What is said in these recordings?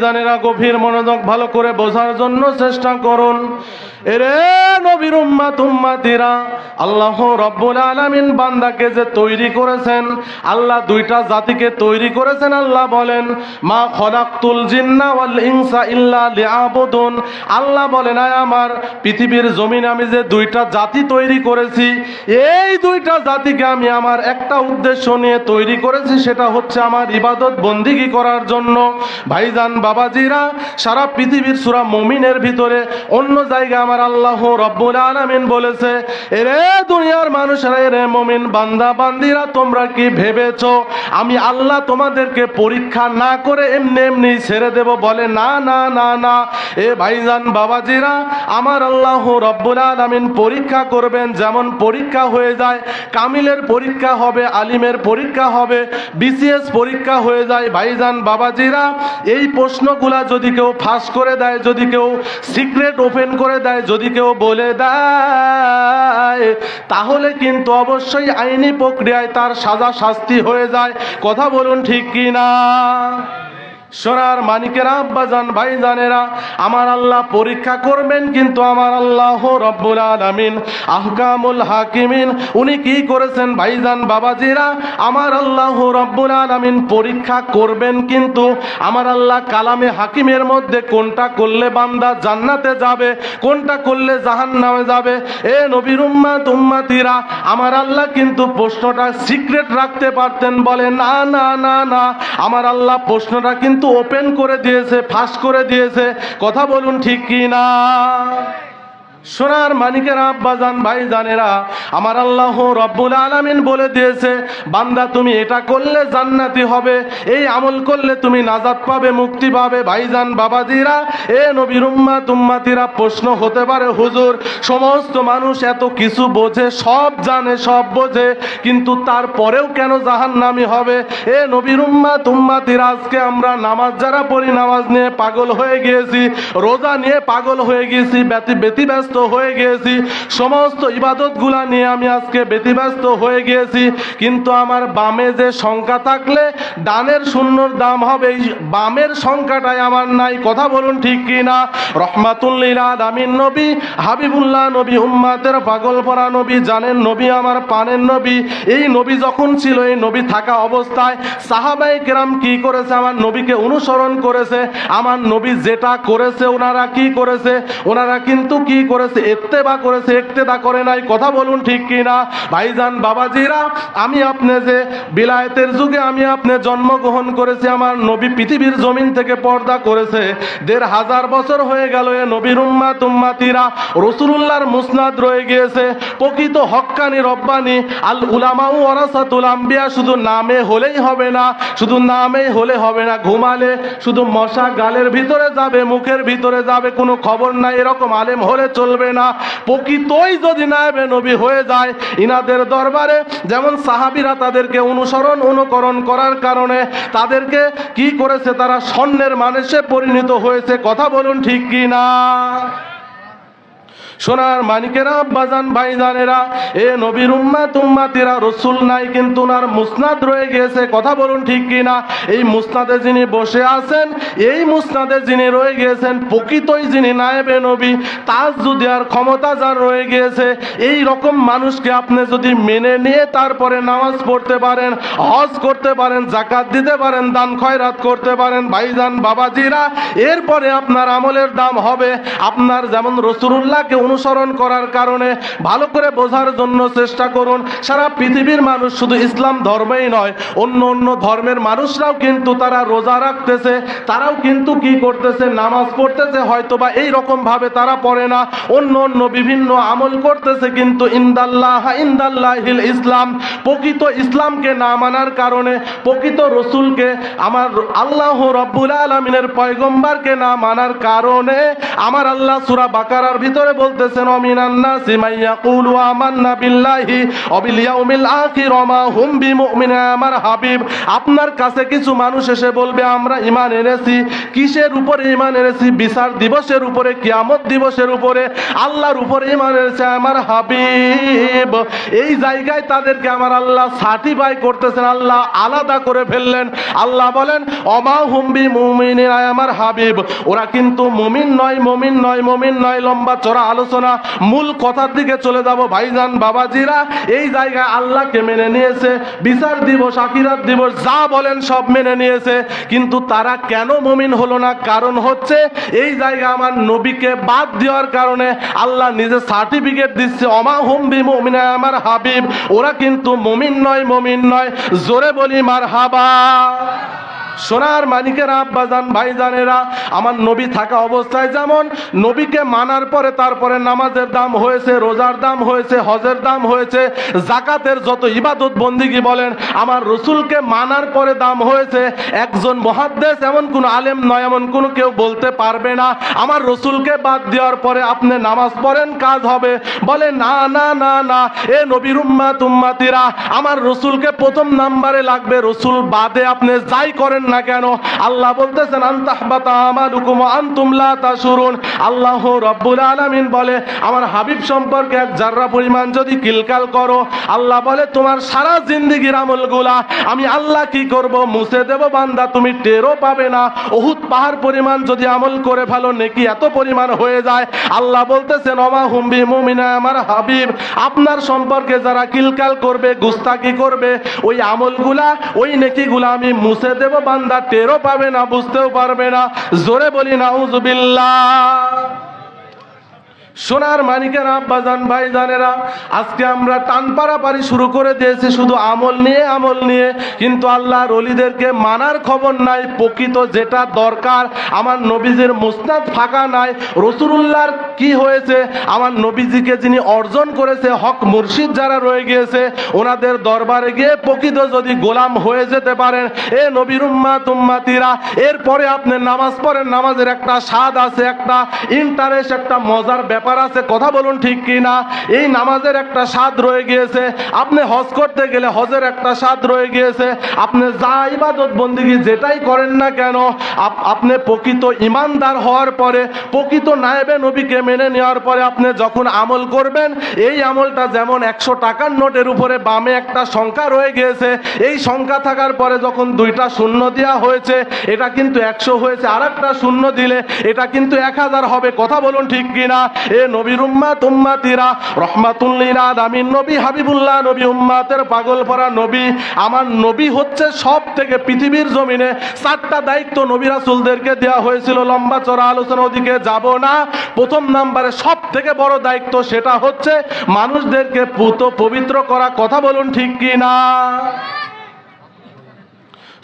জানেরা গভীর মনোযোগ ভালো করে বোঝার জন্য চেষ্টা করুন। এরে নবীর উম্মাত উম্মাতিরা, আল্লাহ রাব্বুল আলামিন বান্দাকে যে তৈরি করেছেন, আল্লাহ দুইটা জাতিকে তৈরি করেছেন। আল্লাহ বলেন, মা খলাকতুল জিন্না ওয়াল ইনসা ইল্লা লিয়াবুদুন। আল্লাহ বলেন, আয় আমার পৃথিবীর জমিনে আমি যে দুইটা জাতি তৈরি করেছি, এই দুইটা জাতিকে আমি আমার একটা উদ্দেশ্য নিয়ে তৈরি করেছি, সেটা হচ্ছে আমার ইবাদত বন্দিগি করার জন্য। ভাইজান বাবাজিরা, সারা পৃথিবীর সূরা মুমিনের ভিতরে অন্য জায়গায় আমার আল্লাহ রাব্বুল আলামিন বলেছে, এরে দুনিয়ার মানুষেরা, এরে মুমিন বান্দা বান্দিরা, তোমরা কি ভেবেছো আমি আল্লাহ তোমাদেরকে পরীক্ষা না করে এমনি এমনি ছেড়ে দেব? বলে না না না না। এ ভাইজান বাবাজিরা, আমার আল্লাহ রাব্বুল আলামিন পরীক্ষা করবেন। যেমন পরীক্ষা হয়ে যায়, কামিলের পরীক্ষা হবে, আলিমের পরীক্ষা হবে, বিসিএস পরীক্ষা হয়ে যায়। ভাইজান বাবাজিরা, এই প্রশ্নগুলা যদি কেউ ফাঁস করে দেয়, যদি কেউ সিক্রেট ওপেন করে দেয়, যদি কেউ বলে দেয়, তাহলে কিন্তু অবশ্যই আইনি প্রক্রিয়ায় তার সাজা শাস্তি হয়ে যায়। কথা বলুন ঠিক কি না? সোনার মানিকেরা, আব্বাজান ভাইজানেরা, আমার আল্লাহ পরীক্ষা করবেন, কিন্তু আমার আল্লাহ রব্বুল আলামিন আহকামুল হাকিমিন, উনি কি করেছেন? ভাইজান বাবাজিরা, আমার আল্লাহ রব্বুল আলামিন পরীক্ষা করবেন, কিন্তু আমার আল্লাহ কালামে হাকিমের মধ্যে কোনটা করলে বান্দা জান্নাতে যাবে, কোনটা করলে জাহান্নামে যাবে, এ নবীর উম্মাত উম্মাতিরা, আমার আল্লাহ কিন্তু প্রশ্নটা সিক্রেট রাখতে পারতেন। বলে না না না না, আমার আল্লাহ প্রশ্নটা কিন্তু ওপেন করে দিয়েছে, ফাঁস করে দিয়েছে। কথা বলুন ঠিক কি না? সোনার মানিকেরা, আব্বাজান ভাইজানেরা, আমার আল্লাহ রব্বুল আলামিন বলে দিয়েছে, বান্দা তুমি এটা করলে জান্নাতি হবে, এই আমল করলে তুমি নাজাত পাবে, মুক্তি পাবে। ভাইজান বাবাজিরা, এ নবীর উম্মাত উম্মাতিরা, প্রশ্ন হতে পারে, হুজুর সমস্ত মানুষ এত কিছু বোঝে, সব জানে, সব বোঝে, কিন্তু তারপরেও কেন জাহান্নামী হবে? এ নবীর উম্মাত উম্মাতিরা, আজকে আমরা নামাজ যারা পড়ি, নামাজ নিয়ে পাগল হয়ে গিয়েছি, রোজা নিয়ে পাগল হয়ে গিয়েছি, ব্যতিব্যস্ত হয়ে গিয়েছি, সমস্ত ইবাদত গুলা নিয়ে আমি আজকে ব্যতিব্যস্ত হয়ে গিয়েছি, কিন্তু আমার বামে যে সংখ্যা থাকলে ডানের শূন্যর দাম হবে, এই বামের সংখ্যাটাই আমার নাই। কথা বলুন ঠিক কি না? রহমাতুল লিল আলামিন নবী, হাবিবুল্লাহ নবী, উম্মাতের পাগল পরা নবী, জানেন নবী, আমার পানের নবী। এই নবী যখন ছিল, এই নবী থাকা অবস্থায় সাহাবায়ে কেরাম কি করেছে? আমার নবীকে অনুসরণ করেছে। আমার নবী যেটা করেছে, ওনারা কি করেছে? ওনারা কিন্তু কি করেছে? ইত্তেবা করেছে, ইক্তেদা করে নাই। কথা বলুন ঠিক কি না? ভাইজান বাবাজিরা, আমি আপনি যে বিলায়েতের যুগে আমি আপনি জন্মগ্রহণ করেছি, আমার নবী পৃথিবীর জমিন থেকে পর্দা করেছে ১৫০০ বছর হয়ে গেল। এ নবীর উম্মাত উম্মাতিরা, রাসূলুল্লাহর মুসনাদ রয়ে গিয়েছে। প্রকৃত হক্কানি রব্বানি আল উলামাউ ওয়ারাসাতুল আম্বিয়া শুধু নামে হলেই হবে না, শুধু নামেই হলে হবে না। ঘুমালে শুধু মশা গালের ভিতরে যাবে, মুখের ভিতরে যাবে, কোনো খবর নাই, এরকম আলেম হলে চলবে না। প্রকৃতই যদি নায়েবে নবী হয়ে যায়, ইনাদের দরবারে যেমন সাহাবীরা তাদেরকে অনুকরণ করার কারণে তাদেরকে কি করেছে? তারা স্বর্ণের মানুষে পরিণত হয়েছে। কথা বলুন ঠিক কি না? সোনার মানিকেরা, আব্বাজান ভাইজানেরা, এ নবীর উম্মাত উম্মাতিরা, রসুল নাই, কিন্তু ওনার মুসনাদ রয়ে গিয়েছে। কথা বলুন ঠিক কি না? এই মুসনাদে যিনি বসে আছেন, এই মুসনাদে যিনি রয়ে গিয়েছেন, প্রকৃতই যিনি নায়েবে নবী, তাজ্জুদ আর ক্ষমতা যার রয়ে গিয়েছে, এই রকম মানুষকে আপনি যদি মেনে নিয়ে তারপরে নামাজ পড়তে পারেন, হজ করতে পারেন, যাকাত দিতে পারেন, দান খয়রাত করতে পারেন, ভাইজান বাবাজিরা, এরপরে আপনার আমলের দাম হবে। আপনার যেমন রাসূলুল্লাহকে অনুসরণ করার কারণে, ভালো করে বোঝার জন্য চেষ্টা করুন, সারা পৃথিবীর মানুষ শুধু ইসলাম ধর্মেই নয়, অন্য অন্য ধর্মের মানুষরাও কিন্তু তারা রোজা রাখতেছে, তারাও কিন্তু কি করতেছে? নামাজ পড়তেছে। হয়তোবা এই রকম ভাবে তারা পড়ে না, অন্য অন্য বিভিন্ন আমল করতেছে, কিন্তু ইনদাল্লাহিল ইসলাম, প্রকৃত ইসলামকে না মানার কারণে, প্রকৃত রসুলকে, আমার আল্লাহ রাব্বুল আলামিনের পয়গম্বরকে না মানার কারণে, আমার আল্লাহ সূরা বাকারার ভিতরে বলতে বলতেছেন অমিনান নাসি মান ইয়াকুলু আমান্না বিল্লাহি ওয়া বিল ইয়াউমিল আখির ওয়া মা হুম বিমুমিনিন। আমার হাবিব, আপনার কাছে কিছু মানুষ এসে বলবে আমরা ঈমান এনেছি। কিসের উপরে ঈমান এনেছি? বিচার দিবসের উপরে, কিয়ামত দিবসের উপরে, আল্লাহর উপরে ঈমান এনেছে আমার হাবিব। এই জায়গায় তাদেরকে আমার আল্লাহ সার্টিফাই করতেছেন, আল্লাহ আলাদা করে ফেললেন। আল্লাহ বলেন ওমা হুম বিমুমিনিন, আমার হাবিব ওরা কিন্তু মুমিন নয়, মুমিন নয়, মুমিন নয়। লম্বা চড়া আলোচনা, মূল কথার দিকে চলে যাব ভাইজান বাবাজিরা। এই জায়গায় আল্লাহকে মেনে নিয়েছে, বিচার দিবস, আখিরাত দিবস যা বলেন সব মেনে নিয়েছে, কিন্তু তারা কেন মুমিন হলো না? কারণ হচ্ছে এই জায়গায় আমার নবীকে বাদ দেওয়ার কারণে আল্লাহ নিজে সার্টিফিকেট দিচ্ছে ওমা হুম বিমুমিনিন, আমার হাবিব ওরা কিন্তু মুমিন নয়, মুমিন নয়। জোরে বলি মারহাবা। সোনার মানিকেরা, আব্বাজান, ভাইজানেরা, আমার নবী থাকা অবস্থায় যেমন নবীকে মানার পরে তারপরে নামাজের দাম হয়েছে, রোজার দাম হয়েছে, হজের দাম হয়েছে, জাকাতের যত ইবাদত বন্দিগি বলেন আমার রসুলকে মানার পরে দাম হয়েছে। একজন মুহাদ্দিস এমন কোন আলেম নয়, এমন কোন কেউ বলতে পারবে না আমার রসুলকে বাদ দেওয়ার পরে আপনি নামাজ পড়েন কাজ হবে। বলে না না না না, এ নবীর উম্মাত উম্মাতিরা, আমার রসুলকে প্রথম নাম্বারে লাগবে। রসুল বাদে আপনি যাই করেন না কেন, আল্লাহ বলতেছেন আনতাহবাতা আমালুকুম ওয়া আনতুম লা তাশুরুন। আল্লাহ রাব্বুল আলামিন বলে আমার হাবিব সম্পর্কে এক জাররা পরিমাণ যদি কিলকাল করো, আল্লাহ বলে তোমার সারা জিন্দেগির আমলগুলা আমি আল্লাহ কি করব? মুছে দেব বান্দা, তুমি টেরও পাবে না। উহুদ পাহাড় পরিমাণ যদি আমল করে ফেলো, নেকি এত পরিমাণ হয়ে যায়। আল্লাহ বলতেছেন ওমা হুম বিমুমিনিন, আমার হাবিব আপনার সম্পর্কে যারা কিলকাল করবে, গুস্তাকি করবে, ওই আমলগুলা, ওই নেকিগুলা আমি মুছে দেব বান্দা টেরও পাবে না, বুঝতেও পারবে না। জোরে বলি নাউজুবিল্লাহ। সোনার মানিকেরা, আব্বাজান, ভাইজানেরা, আজকে আমরা টান পারাপারি শুরু করে দিয়েছি শুধু আমল নিয়ে, আমল নিয়ে, কিন্তু আল্লাহর ওলিদেরকে মানার খবর নাই। প্রকৃত যেটা দরকার, আমার নবীজির মুসনাদ ফাঁকা নাই। রাসূলুল্লাহর কি হয়েছে? আমার নবীজিকে যিনি অর্জন করেছে, হক মুর্শিদ যারা রয়ে গিয়েছে, ওনাদের দরবারে গিয়ে প্রকৃত যদি গোলাম হয়ে যেতে পারেন, এ নবীর উম্মাত উম্মাতিরা, এরপরে আপনি নামাজ পড়েন, নামাজের একটা স্বাদ আছে, একটা ইন্টারেস্ট, একটা মজার ব্যাপার আছে। কথা বলুন ঠিক কি না? এই নামাজের একটা স্বাদ রয়ে গিয়েছে। আপনি হজ করতে গেলে হজের একটা স্বাদ রয়ে গিয়েছে। আপনি যা ইবাদত বন্দিগি যেটাই করেন না কেন, আপনি প্রকৃত ইমানদার হওয়ার পরে, প্রকৃত নায়েবে নবীকে মেনে নেওয়ার পরে আপনি যখন আমল করবেন, এই আমলটা যেমন 100 টাকার নোটের উপরে বামে একটা সংখ্যা রয়ে গিয়েছে, এই সংখ্যা থাকার পরে যখন দুইটা শূন্য দেওয়া হয়েছে, এটা কিন্তু 100 হয়েছে, আর একটা শূন্য দিলে এটা কিন্তু 1000 হবে। কথা বলুন ঠিক কিনা? এ নবীর উম্মাত উম্মাতিরা, রহমাতুল লিল আলামিন নবী হাবিবুল্লাহ নবী, উম্মাতের পাগল পরা নবী, আমার নবী হচ্ছে সব থেকে পৃথিবীর জমিনে 4টা দায়িত্ব নবী রাসূলদেরকে দেওয়া হয়েছিল। লম্বা চড়া আলোচনা ওদিকে যাব না। প্রথম নাম্বারে সব থেকে বড় দায়িত্ব, সেটা হচ্ছে মানুষদেরকে পুত পবিত্র করা। কথা বলুন ঠিক কি না?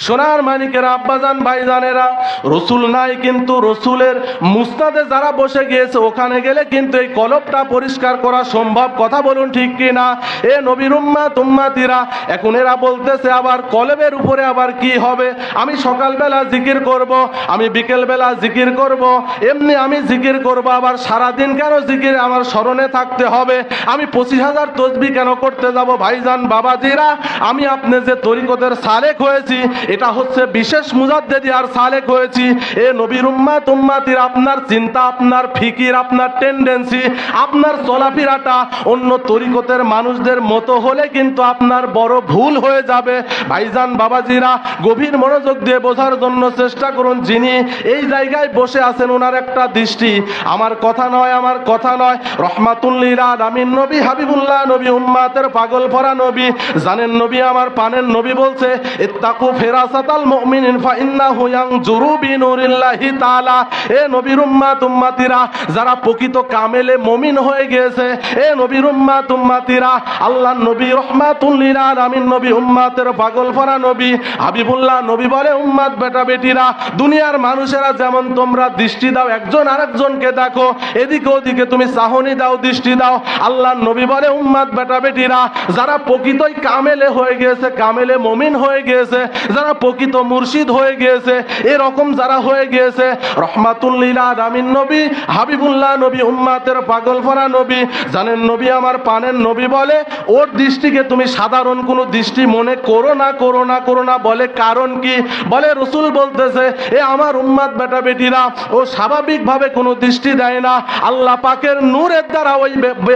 সোনার মানিকেরা, আব্বাজান, ভাইজানেরা, রসুল নাই, কিন্তু রসুলের মুস্তাদে যারা বসে গিয়েছে ওখানে গেলে কিন্তু এই কলবটা পরিষ্কার করা সম্ভব। কথা বলুন ঠিক কি না? এ নবীর উম্মাত উম্মাতিরা, এখন এরা বলতেছে আবার কলবের উপরে আবার কি হবে? আমি সকালবেলা জিকির করব, আমি বিকেলবেলা জিকির করব, এমনি আমি জিকির করব, আবার সারাদিন কেন জিকির আমার স্মরণে থাকতে হবে? আমি 25,000 তসবিহ কেন করতে যাব? ভাইজান বাবাজিরা, আমি আপনি যে তরিকতের সালেক হয়েছি, এটা হচ্ছে বিশেষ মুজাদ্দেদি আর সালেক হয়েছি। এ নবীর উম্মাত উম্মাতির, আপনার চিন্তা, আপনার ফিকির, আপনার টেন্ডেন্সি, আপনার চলাফেরাটা অন্য তরিকতের মানুষদের মতো হলে কিন্তু আপনার বড় ভুল হয়ে যাবে। ভাইজান বাবাজিরা, গভীর মনোযোগ দিয়ে বোঝার জন্য চেষ্টা করুন। যিনি এই জায়গায় বসে আছেন, ওনার একটা দৃষ্টি, আমার কথা নয়, আমার কথা নয়, রহমাতুল লিল আলামিন নবী হাবিবুল্লাহ নবী, উম্মাতের পাগল ভরা নবী, জানেন নবী আমার পানের নবী বলছে ইত্তাকু ফিরাসাতাল মুমিনিন ফাইন্নাহু ইয়ানজুরু বিনুরিল্লাহি তাআলা। এ নবীর উম্মাত উম্মাতিরা, যারা প্রকৃত কামেলে মুমিন হয়ে গিয়েছে, এ নবীর উম্মাত উম্মাতিরা, আল্লাহর নবী রহমাতুল লিল আলামিন নবী, উম্মাতের পাগল ভরা নবী হাবিবুল্লাহ নবী বলে উম্মাত বেটা বেটিরা, দুনিয়ার মানুষেরা যেমন তোমরা দৃষ্টি দাও একজন আরেকজনকে দেখো, এদিকে ওদিকে তুমি চাহনি দাও, দৃষ্টি দাও, আল্লাহর নবী বলে উম্মাত বেটা বেটিরা, যারা প্রকৃতই কামেলে হয়ে গিয়েছে, কামেলে মুমিন হয়ে গিয়েছে, যারা যারা প্রকৃত মুর্শিদ হয়ে গিয়েছে, এরকম যারা হয়ে গিয়েছে, রহমাতুল লিল আলামিন নবী, হাবিবুল্লাহ নবী, উম্মাতের পাগলভরা নবী, জানেন নবী আমার পানের নবী বলে ওর দৃষ্টিকে তুমি সাধারণ কোনো দৃষ্টি মনে করো না, করো না, করো না। বলে কারণ কি? বলে রসুল বলতেছে এ আমার উম্মাত বেটা বেটিরা ও স্বাভাবিকভাবে কোনো দৃষ্টি দেয় না। আল্লাহ পাকের নূরের দ্বারা ওই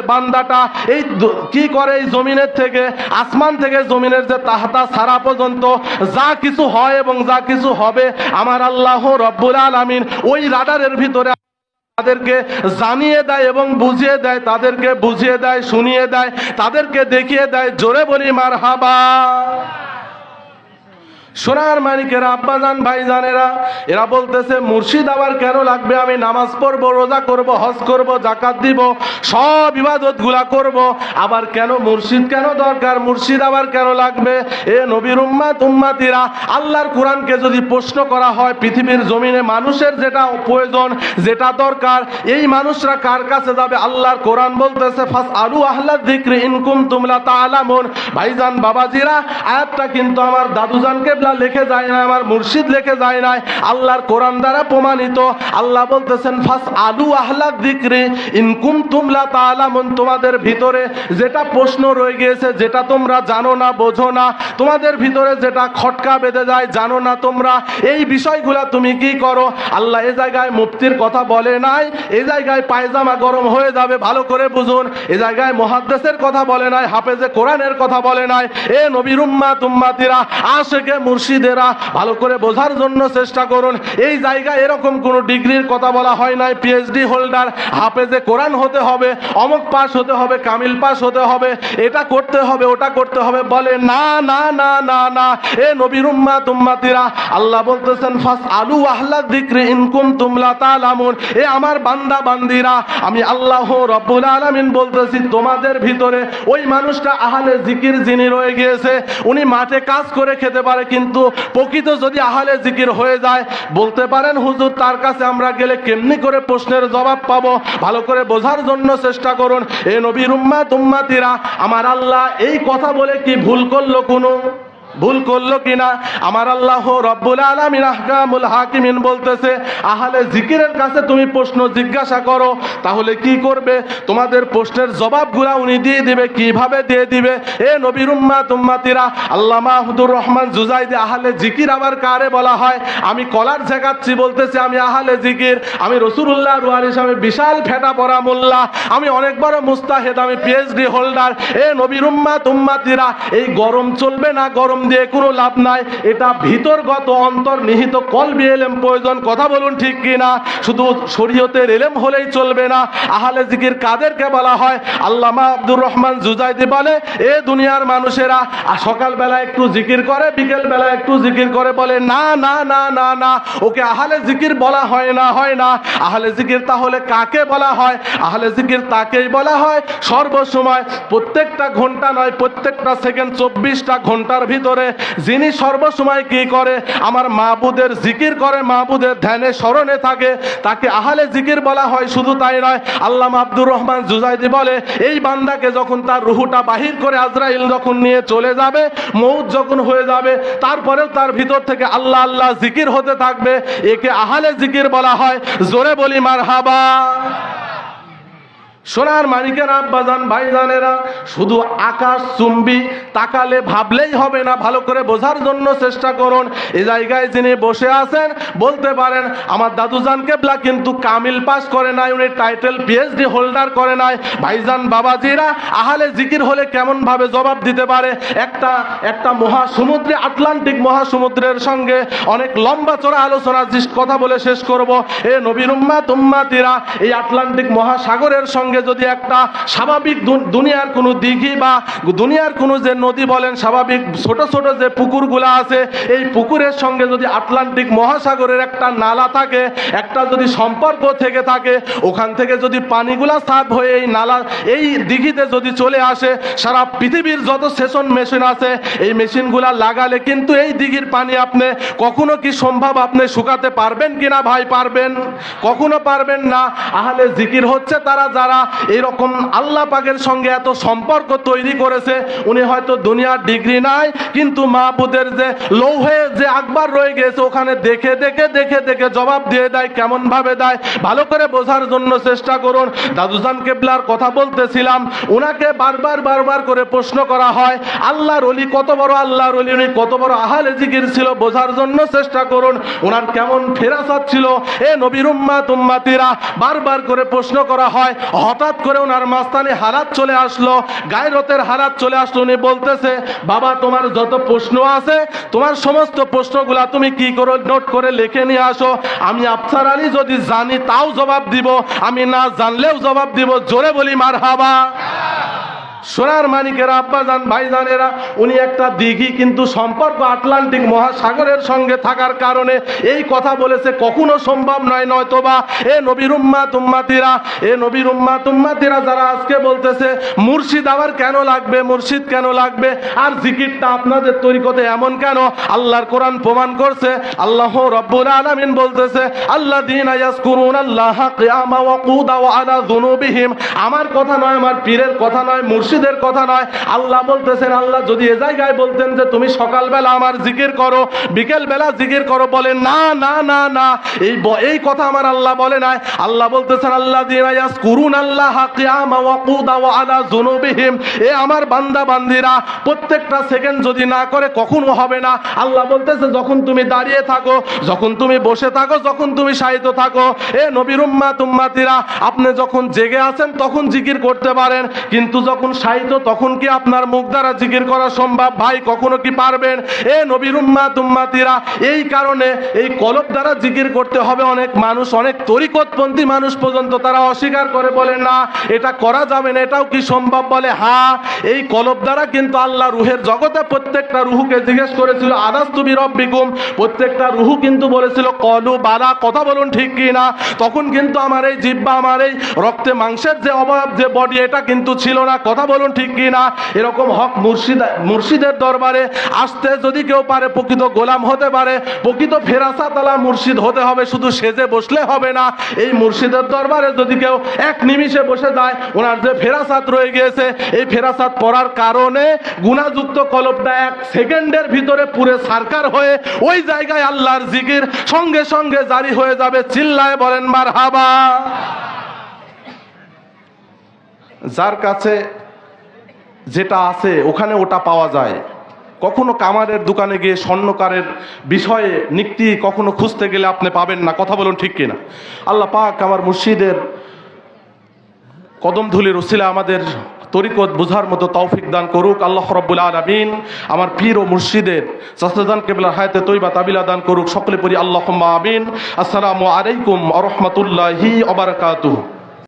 বান্দাটা এই কি করে, এই জমিনের থেকে, আসমান থেকে জমিনের যে তাহতা সারা পর্যন্ত যা কিছু হয় এবং যা কিছু হবে, আমার আল্লাহ রব্বুল আলামিন ওই রাডারের ভিতরে তাদেরকে জানিয়ে দেয় এবং বুঝিয়ে দেয়, তাদেরকে বুঝিয়ে দেয়, শুনিয়ে দেয়, তাদেরকে দেখিয়ে দেয়। জোরে বলি মারহাবা। সোনার মানিকেরা, আব্বাজান, ভাইজানেরা, এরা বলতেছে মুর্শিদ আবার কেন লাগবে? আমি নামাজ পড়বো, রোজা করব, হজ করব, জাকাত দিব, সব ইবাদত গুলা করব, আবার কেন মুর্শিদ কেন দরকার? মুর্শিদ আবার কেন লাগবে? এ নবীর উম্মাত উম্মাতিরা, আল্লাহর কোরআনকে যদি প্রশ্ন করা হয় পৃথিবীর জমিনে মানুষের যেটা প্রয়োজন, যেটা দরকার, এই মানুষরা কার কাছে যাবে? আল্লাহর কোরআন বলতেছে ফাসআলু আহলা যিকরি ইন কুনতুম লা তা'লামুন। ভাইজান, বাবাজিরা, আয়াতটা কিন্তু আমার দাদুজানকে লিখে যায় না, আমার মুর্শিদ লিখে যায় নাই, আল্লাহর কোরআন দ্বারা প্রমাণিত। আল্লাহ বলতেছেন ফাসআলু আহলা যিকরি ইন কুনতুম লা তা'লামুন। তোমাদের ভিতরে যেটা প্রশ্ন রয়ে গিয়েছে, যেটা তোমরা জানো না, বোঝো না, তোমাদের ভিতরে যেটা খটকা বেঁধে যায়, জানো না তোমরা, এই বিষয়গুলা তুমি কি করো? আল্লাহ এ জায়গায় মুফতির কথা বলে নাই, এই জায়গায় পায়জামা গরম হয়ে যাবে, ভালো করে বুঝুন। এই জায়গায় মুহাদ্দিসের কথা বলে নাই, হাফেজে কোরআনের কথা বলে নাই। এ নবীর উম্মাত উম্মাতিরা, আশিকে মুর্শিদেরা, ভালো করে বোঝার জন্য চেষ্টা করুন। এই জায়গায় এরকম কোন ডিগ্রির কথা বলা হয় নাই, পিএইচডি হোল্ডার, হাফেজে কোরআন হতে হবে, অমুক পাস হতে হবে, কামিল পাস হতে হবে, এটা করতে হবে, ওটা করতে হবে। বলে না না না না না। এ নবীর উম্মাত উম্মাতিরা, আল্লাহ বলতেছেন ফাসআলু আহলা যিকরি ইন কুনতুম লা তা'লামুন। এ আমার বান্দা বান্দিরা, আমি আল্লাহ রব্বুল আলামিন বলতেছি তোমাদের ভিতরে ওই মানুষটা আহলে জিকির যিনি রয়ে গিয়েছে, উনি মাঠে কাজ করে খেতে পারে, কিন্তু প্রকৃত যদি আহলে জিকির হয়ে যায়, বলতে পারেন হুজুর তার কাছে আমরা গেলে কেমনি করে প্রশ্নের জবাব পাবো? ভালো করে বোঝার জন্য চেষ্টা করুন। এ নবীর উম্মাত উম্মাতিরা, আমার আল্লাহ এই কথা বলে কি ভুল করলো? কোনো ভুল করলো কিনা? আমার আল্লাহ রব্বুল আলামিন আহকামুল হাকিমিন বলতেছে আহলে জিকিরের কাছে তুমি প্রশ্ন জিজ্ঞাসা করো, তাহলে কি করবে? তোমাদের প্রশ্নের জবাবগুলা উনি দিয়ে দিবে। কিভাবে দিয়ে দিবে? এ নবীর উম্মাত উম্মাতিরা, আল্লামা আব্দুর রহমান জুজাইদি আহলে জিকির আবার কারে বলা হয়? আমি কলার ঝেঁকাচ্ছি, বলতেছি আমি আহলে জিকির, আমি রাসূলুল্লাহ ওয়ারিস, আমি বিশাল ফেটা পড়া মোল্লা, আমি অনেক বড় মুস্তাহিদ, আমি পিএইচডি হোল্ডার। এ নবীর উম্মাত উম্মাতিরা, এই গরম চলবে না, গরম দিয়ে কোনো লাভ নাই। এটা ভিতরগত অন্তর্নিহিত কলবি ইলম প্রয়োজন। কথা বলুন ঠিক কি না? শুধু শরীয়তের ইলম হলেই চলবে না। আহলে জিকির কাদেরকে বলা হয়? আল্লামা আব্দুর রহমান জুজাইদি বলে এ দুনিয়ার মানুষেরা সকালবেলা একটু জিকির করে, বিকেল বেলা একটু জিকির করে। বলে না না না না না, ওকে আহলে জিকির বলা হয় না, হয় না। আহলে জিকির তাহলে কাকে বলা হয়? আহলে জিকির তাকেই বলা হয় সর্বসময়, প্রত্যেকটা ঘন্টা নয়, প্রত্যেকটা সেকেন্ড, 24টা ঘন্টার ভিতরে যিনি সর্বসময় কি করে? আমার মাবুদের জিকির করে, মাবুদের ধ্যানে স্মরণে থাকে, তাকে আহলে জিকির বলা হয়। শুধু তাই নয়, আল্লামা আব্দুর রহমান জুজাইদি বলে এই বান্দাকে যখন তার রুহুটা বাহির করে আজরাইল যখন নিয়ে চলে যাবে, মউত যখন হয়ে যাবে, তারপরেও তার ভিতর থেকে আল্লাহ আল্লাহ জিকির হতে থাকবে, একে আহলে জিকির বলা হয়। জোরে বলি মারহাবা। সোনার মানিকের আব্বাজান, ভাইজানেরা, শুধু আকাশ চুম্বি তাকালে ভাবলেই হবে না, ভালো করে বোঝার জন্য চেষ্টা করুন। এই জায়গায় যিনি বসে আছেন, বলতে পারেন আমার দাদুজান কেবলা কিন্তু কামিল পাস করে নাই, উনি টাইটেল পিএইচডি হোল্ডার করে নাই। ভাইজান, বাবাজিরা, আহলে জিকির হলে কেমন ভাবে জবাব দিতে পারে? একটা মহাসমুদ্রে, আটলান্টিক মহাসমুদ্রের সঙ্গে অনেক লম্বা চড়া আলোচনা কথা বলে শেষ করব। এ নবীর উম্মাত উম্মাতিরা, এই আটলান্টিক মহাসাগরের সঙ্গে যদি একটা স্বাভাবিক দুনিয়ার কোনো দিঘি বা দুনিয়ার কোনো যে নদী বলেন, স্বাভাবিক ছোট ছোট যে পুকুরগুলো আছে, এই পুকুরের সঙ্গে যদি আটলান্টিক মহাসাগরের একটা নালা থাকে, একটা যদি সম্পর্ক থেকে থাকে, ওখান থেকে যদি পানিগুলা সাফ হয়ে এই নালা, এই দিঘিতে যদি চলে আসে, সারা পৃথিবীর যত সেচন মেশিন আছে, এই মেশিনগুলা লাগালে কিন্তু এই দিঘির পানি আপনি কখনো কি সম্ভব আপনি শুকাতে পারবেন কিনা? ভাই, পারবেন? কখনো পারবেন না। আহলে জিকির হচ্ছে তারা যারা এরকম আল্লাহ পাকের সঙ্গে এত সম্পর্ক তৈরি করেছে, উনি হয়তো দুনিয়ার ডিগ্রি নাই, কিন্তু মাহবুদের যে লৌহে যে আকবার রয়ে গেছে ওখানে দেখে দেখে দেখে দেখে জবাব দিয়ে দেয়। কেমন ভাবে দেয় ভালো করে বোঝার জন্য চেষ্টা করুন। দাদুজান কেবলার কথা বলতেছিলাম, উনাকে বারবার বারবার করে প্রশ্ন করা হয় আল্লাহর ওলি কত বড়, আল্লাহর ওলি উনি কত বড় আহলে জিকির ছিল, বোঝার জন্য চেষ্টা করুন ওনার কেমন ফেরাসাত ছিল। এ নবীর উম্মাত উম্মাতিরা বারবার করে প্রশ্ন করা হয়। হঠাৎ করে ওনার মাস্তানি হালাত চলে আসলো, গায়রতের হালাত চলে আসলো। উনি বলতেছে বাবা তোমার যত প্রশ্ন আছে তোমার সমস্ত প্রশ্নগুলা তুমি কি করো নোট করে লিখে নিয়ে আসো, আমি আফসার আলী যদি জানি তাও জবাব দিব, আমি না জানলেও জবাব দিব। জোরে বলি মারহাবা। সোনার মানিকেরা, আব্বাজান, ভাইজানেরা, উনি একটা দিঘি কিন্তু সম্পর্ক আটলান্টিক মহাসাগরের সঙ্গে থাকার কারণে এই কথা বলেছে। কখনো সম্ভব নয়। নয়তোবা এ নবীর উম্মাত উম্মাতিরা, এ নবীর উম্মাত উম্মাতিরা যারা আজকে বলতেছে মুর্শিদ আবার কেন লাগবে, মুর্শিদ কেন লাগবে, আর জিকিরটা আপনাদের তরিকতে এমন কেন, আল্লাহর কোরআন প্রমাণ করছে। আল্লাহ রাব্বুল আলামিন বলতেছে আল্লাযীনা ইয়াযকুরুনাল্লাহা কিয়ামা ওয়া কুদা ওয়া আলা যুনুবিহিম। আমার কথা নয়, আমার পীরের কথা নয়, মুর্শিদের কথা নয়। আল্লাহ বলতেছেন, আল্লাহ যদি এ জায়গায় বলতেন যে তুমি সকালবেলা আমার জিকির করো, বিকেল বেলা জিকির করো, বলেন না না না না, এই কথা আমার আল্লাহ বলে নাই। আল্লাহ বলতেছেন আল্লাযীনা ইয়াযকুরুনাল্লাহা কিয়ামা ওয়া কুদা ওয়া আলা যুনুবিহিম। এ আমার বান্দা বান্দিরা প্রত্যেকটা সেকেন্ড যদি না করে কখনো হবে না। আল্লাহ বলতেছে যখন তুমি দাঁড়িয়ে থাকো, যখন তুমি বসে থাকো, যখন তুমি শায়িত থাকো, এ নবীর উম্মাত উম্মাতিরা আপনি যখন জেগে আছেন তখন জিকির করতে পারেন, কিন্তু যখন শায়িত তখন কি আপনার মুখ দ্বারা জিকির করা সম্ভব? ভাই কখনো কি পারবেন? এ নবীর উম্মাত উম্মাতিরা এই কারণে এই কলব দ্বারা জিকির করতে হবে। অনেক মানুষ, অনেক তরিকতপন্থী মানুষ পর্যন্ত তারা অস্বীকার করে, বলে না এটা করা যাবে না, এটাও কি সম্ভব? বলে হ্যাঁ, এই কলব দ্বারা কিন্তু আল্লাহ রুহের জগতে প্রত্যেকটা রুহুকে জিজ্ঞেস করেছিল আলাস্তু বিরব্বিকুম, প্রত্যেকটা রুহু কিন্তু বলেছিল কলু বালা, কথা বলুন ঠিক কি না? তখন কিন্তু আমার এই জিহ্বা, আমার এই রক্তে মাংসের যে অভাব, যে বডি, এটা কিন্তু ছিল না, কথা বলুন ঠিক কি না? এরকম হক মুর্শিদের দরবারে আসতে যদি কেউ পারে প্রকৃত গোলাম হতে পারে, প্রকৃত ফেরাসাতওয়ালা মুর্শিদ হতে হবে, শুধু সেজে বসলে হবে না। এই মুর্শিদের দরবারে যদি কেউ এক নিমিষে বসে যায়, ওনার যে ফেরাসাত রয়ে গিয়েছে, এই ফেরাসাত পড়ার কারণে গুনাহযুক্ত কলবটা এক সেকেন্ডের ভিতরে পুরে সারকার হয়ে ওই জায়গায় আল্লাহর জিকির সঙ্গে সঙ্গে জারি হয়ে যাবে। চিল্লায় বলেন মারহাবা। যার কাছে যেটা আছে ওখানে ওটা পাওয়া যায়। কখনো কামারের দোকানে গিয়ে স্বর্ণকারের বিষয়ে নিক্তি কখনো খুঁজতে গেলে আপনি পাবেন না, কথা বলুন ঠিক কিনা? আল্লাহ পাক আমার মুর্শিদের কদম ধুলির উসিলা আমাদের তরিকত বোঝার মতো তৌফিক দান করুক আল্লাহ রাব্বুল আলামিন। আমার পীর ও মুর্শিদের চাচাজান কেবলার হায়াতে তৈবা তাবিলা দান করুক। সকলে পড়ি আল্লাহুম্মা আমিন। আসসালামু আলাইকুম ওয়া রাহমাতুল্লাহি ওয়া বারাকাতুহু।